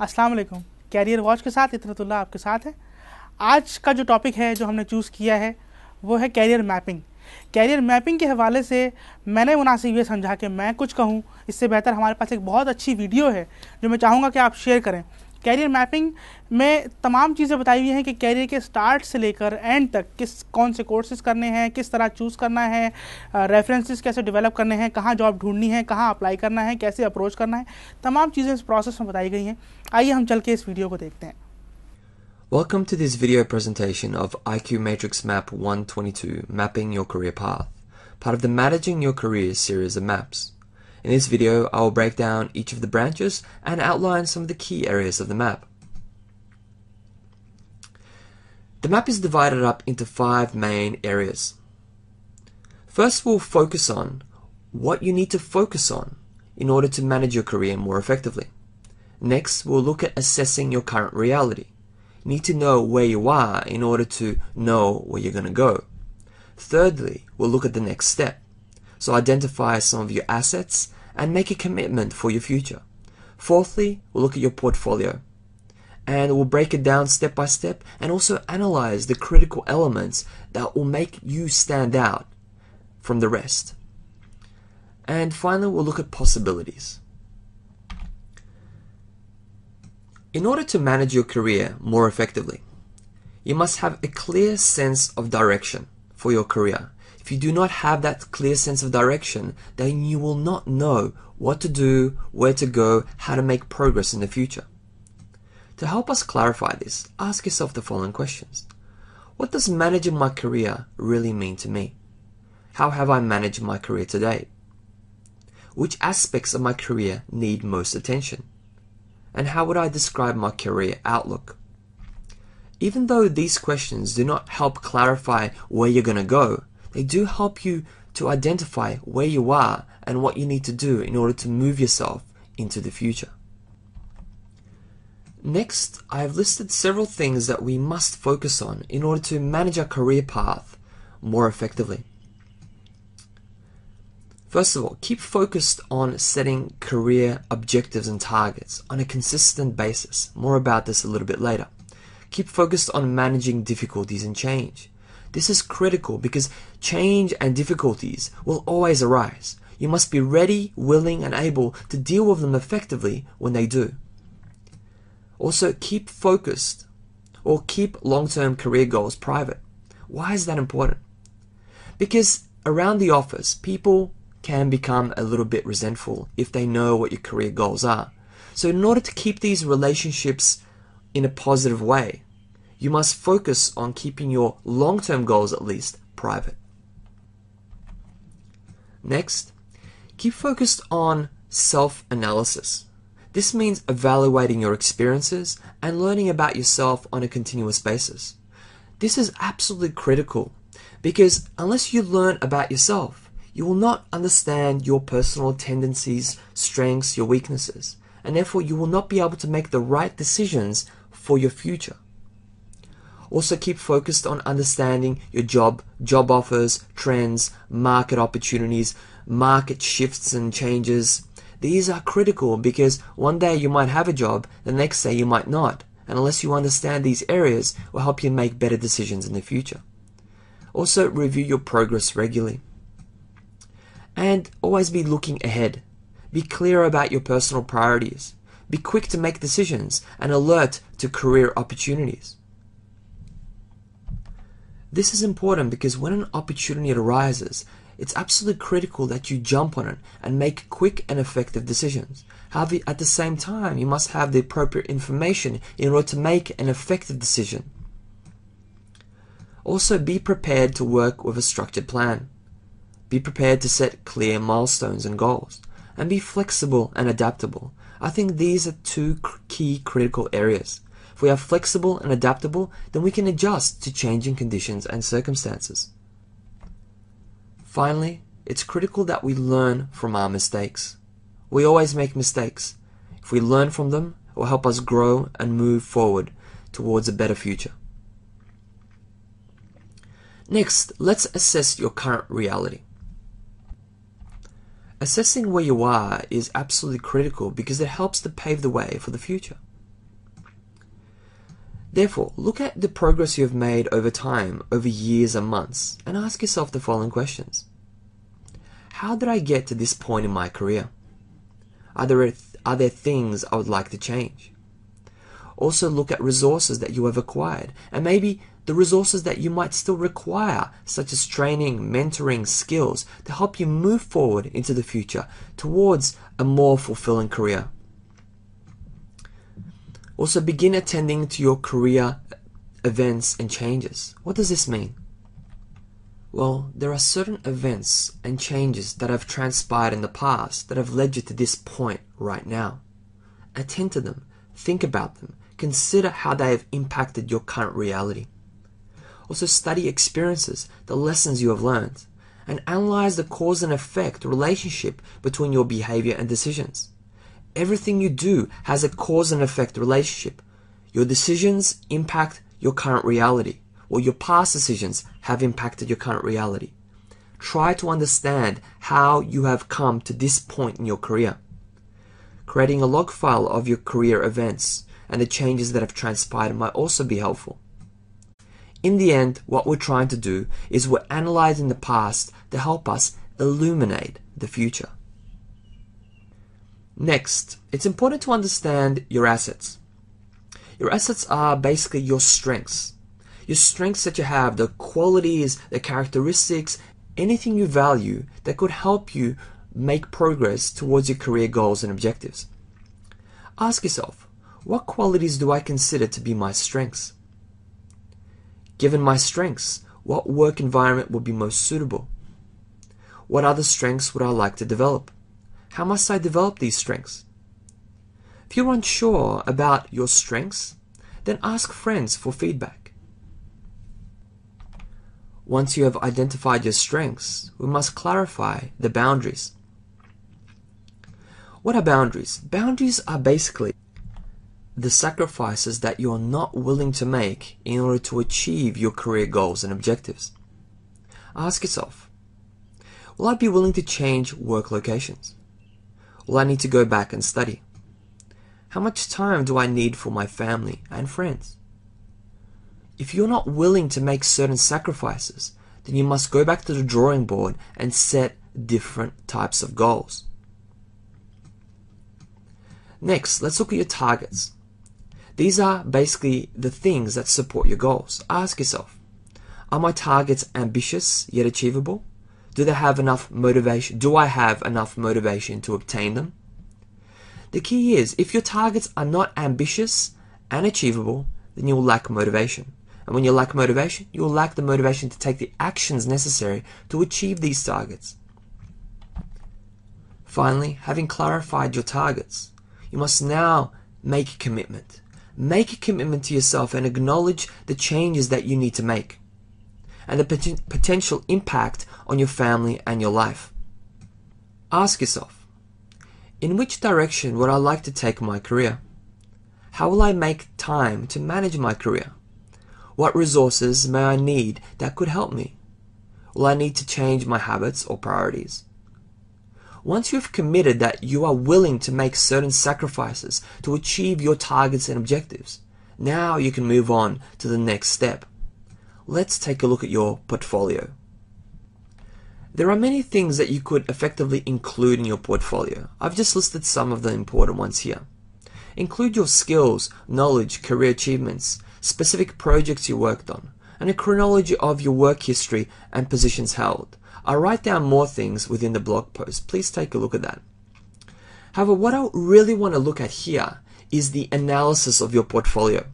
अस्सलाम वालेकुम। Career watch के साथ इतरतुल्लाह आपके साथ है। आज का जो टॉपिक है जो हमने चूज़ किया है वो है कैरियर मैपिंग। कैरियर मैपिंग के हवाले से मैंने मुनासिब ये समझा कि मैं कुछ कहूँ, इससे बेहतर हमारे पास एक बहुत अच्छी वीडियो है जो मैं चाहूँगा कि आप शेयर करें। कैरियर मैपिंग में तमाम चीज़ें बताई हुई हैं कि कैरियर के स्टार्ट से लेकर एंड तक कौन से कोर्सेज करने हैं, किस तरह चूज़ करना है, रेफरेंसेस कैसे डेवलप करने हैं, कहाँ जॉब ढूंढनी है, कहाँ अप्लाई करना है, कैसे अप्रोच करना है, तमाम चीज़ें इस प्रोसेस में बताई गई हैं। आइए हम चल के इस वीडियो को देखते हैं। Welcome to this video presentation of IQ Matrix Map 122, Mapping Your Career Path, part of the Managing Your Career series of maps. In this video, I will break down each of the branches and outline some of the key areas of the map. The map is divided up into 5 main areas. First, we'll focus on what you need to focus on in order to manage your career more effectively. Next, we'll look at assessing your current reality. You need to know where you are in order to know where you're going to go. Thirdly, we'll look at the next step. So identify some of your assets and make a commitment for your future. Fourthly, we'll look at your portfolio. And we'll break it down step by step and also analyze the critical elements that will make you stand out from the rest. And finally, we'll look at possibilities. In order to manage your career more effectively, you must have a clear sense of direction for your career. If you do not have that clear sense of direction, then you will not know what to do, where to go, how to make progress in the future. To help us clarify this, ask yourself the following questions. What does managing my career really mean to me? How have I managed my career to date? Which aspects of my career need most attention? And how would I describe my career outlook? Even though these questions do not help clarify where you're going to go, they do help you to identify where you are and what you need to do in order to move yourself into the future. Next, I have listed several things that we must focus on in order to manage our career path more effectively. First of all, keep focused on setting career objectives and targets on a consistent basis. More about this a little bit later. Keep focused on managing difficulties and change. This is critical because change and difficulties will always arise. You must be ready, willing, and able to deal with them effectively when they do. Also, keep focused or keep long-term career goals private. Why is that important? Because around the office, people can become a little bit resentful if they know what your career goals are. So in order to keep these relationships in a positive way, you must focus on keeping your long-term goals at least private. Next, keep focused on self-analysis. This means evaluating your experiences and learning about yourself on a continuous basis. This is absolutely critical because unless you learn about yourself, you will not understand your personal tendencies, strengths, your weaknesses, and therefore you will not be able to make the right decisions for your future. Also keep focused on understanding your job offers, trends, market opportunities, market shifts and changes. These are critical because one day you might have a job, the next day you might not. And unless you understand these areas, it will help you make better decisions in the future. Also review your progress regularly. And always be looking ahead. Be clear about your personal priorities. Be quick to make decisions and alert to career opportunities. This is important because when an opportunity arises, it's absolutely critical that you jump on it and make quick and effective decisions. However, at the same time, you must have the appropriate information in order to make an effective decision. Also, be prepared to work with a structured plan. Be prepared to set clear milestones and goals, and be flexible and adaptable. I think these are two key critical areas. If we are flexible and adaptable, then we can adjust to changing conditions and circumstances. Finally, it's critical that we learn from our mistakes. We always make mistakes. If we learn from them, it will help us grow and move forward towards a better future. Next, let's assess your current reality. Assessing where you are is absolutely critical because it helps to pave the way for the future. Therefore, look at the progress you have made over time, over years and months, and ask yourself the following questions. How did I get to this point in my career? Are there things I would like to change? Also look at resources that you have acquired, and maybe the resources that you might still require, such as training, mentoring, skills, to help you move forward into the future towards a more fulfilling career. Also begin attending to your career events and changes. What does this mean? Well, there are certain events and changes that have transpired in the past that have led you to this point right now. Attend to them, think about them, consider how they have impacted your current reality. Also study experiences, the lessons you have learned, and analyze the cause and effect relationship between your behavior and decisions. Everything you do has a cause and effect relationship. Your decisions impact your current reality, or your past decisions have impacted your current reality. Try to understand how you have come to this point in your career. Creating a log file of your career events and the changes that have transpired might also be helpful. In the end, what we're trying to do is we're analyzing the past to help us illuminate the future. Next, it's important to understand your assets. Your assets are basically your strengths. Your strengths that you have, the qualities, the characteristics, anything you value that could help you make progress towards your career goals and objectives. Ask yourself, what qualities do I consider to be my strengths? Given my strengths, what work environment would be most suitable? What other strengths would I like to develop? How must I develop these strengths? If you're unsure about your strengths, then ask friends for feedback. Once you have identified your strengths, we must clarify the boundaries. What are boundaries? Boundaries are basically the sacrifices that you're not willing to make in order to achieve your career goals and objectives. Ask yourself, will I be willing to change work locations? Will I need to go back and study? How much time do I need for my family and friends? If you're not willing to make certain sacrifices, then you must go back to the drawing board and set different types of goals. Next, let's look at your targets. These are basically the things that support your goals. Ask yourself, are my targets ambitious yet achievable? Do they have enough motivation? Do I have enough motivation to obtain them? The key is, if your targets are not ambitious and achievable, then you will lack motivation. And when you lack motivation, you will lack the motivation to take the actions necessary to achieve these targets. Finally, having clarified your targets, you must now make a commitment. Make a commitment to yourself and acknowledge the changes that you need to make and the potential impact on your family and your life. Ask yourself, in which direction would I like to take my career? How will I make time to manage my career? What resources may I need that could help me? Will I need to change my habits or priorities? Once you've committed that you are willing to make certain sacrifices to achieve your targets and objectives, now you can move on to the next step. Let's take a look at your portfolio. There are many things that you could effectively include in your portfolio. I've just listed some of the important ones here. Include your skills, knowledge, career achievements, specific projects you worked on, and a chronology of your work history and positions held. I'll write down more things within the blog post. Please take a look at that. However, what I really want to look at here is the analysis of your portfolio.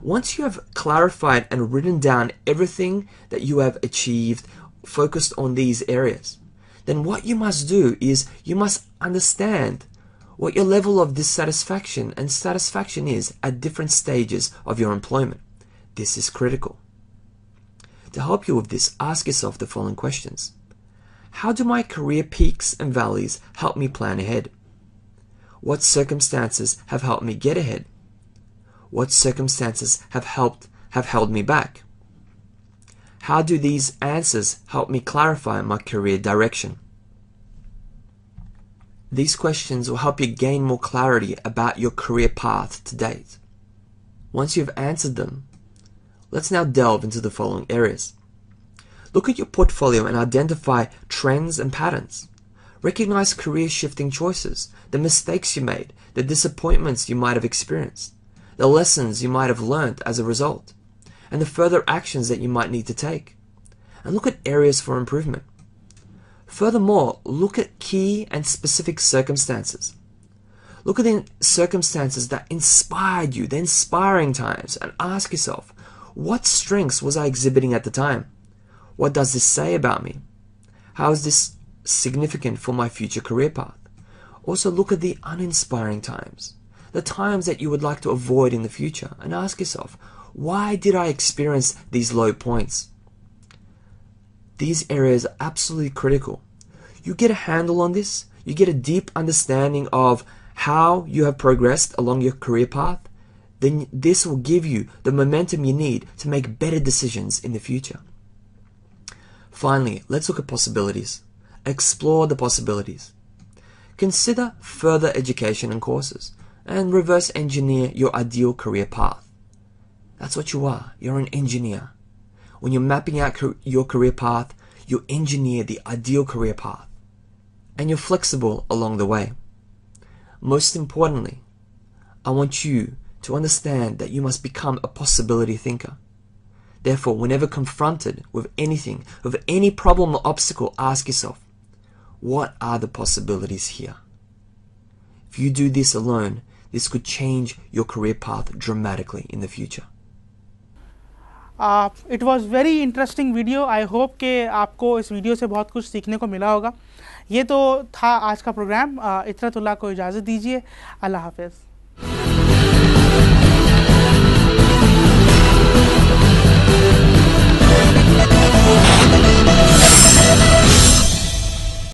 Once you have clarified and written down everything that you have achieved, focused on these areas, then what you must do is you must understand what your level of dissatisfaction and satisfaction is at different stages of your employment. This is critical. To help you with this, ask yourself the following questions. How do my career peaks and valleys help me plan ahead? What circumstances have helped me get ahead? What circumstances have held me back? How do these answers help me clarify my career direction? These questions will help you gain more clarity about your career path to date. Once you've answered them, let's now delve into the following areas. Look at your portfolio and identify trends and patterns. Recognize career-shifting choices, the mistakes you made, the disappointments you might have experienced, the lessons you might have learned as a result, and the further actions that you might need to take. And look at areas for improvement. Furthermore, look at key and specific circumstances. Look at the circumstances that inspired you, the inspiring times, and ask yourself, what strengths was I exhibiting at the time? What does this say about me? How is this significant for my future career path? Also look at the uninspiring times, the times that you would like to avoid in the future, and ask yourself, why did I experience these low points? These areas are absolutely critical. You get a handle on this, you get a deep understanding of how you have progressed along your career path, then this will give you the momentum you need to make better decisions in the future. Finally, let's look at possibilities. Explore the possibilities. Consider further education and courses, and reverse engineer your ideal career path. That's what you are. You're an engineer. When you're mapping out your career path, you engineer the ideal career path. And you're flexible along the way. Most importantly, I want you to understand that you must become a possibility thinker. Therefore, whenever confronted with anything, with any problem or obstacle, ask yourself, what are the possibilities here? If you do this alone, this could change your career path dramatically in the future. It was very interesting video. I hope कि आपको इस video से बहुत कुछ सीखने को मिला होगा. ये तो था आज का प्रोग्राम. इतरतुल्लाह को इजाज़त दीजिए. अल्लाह हाफ़िज़.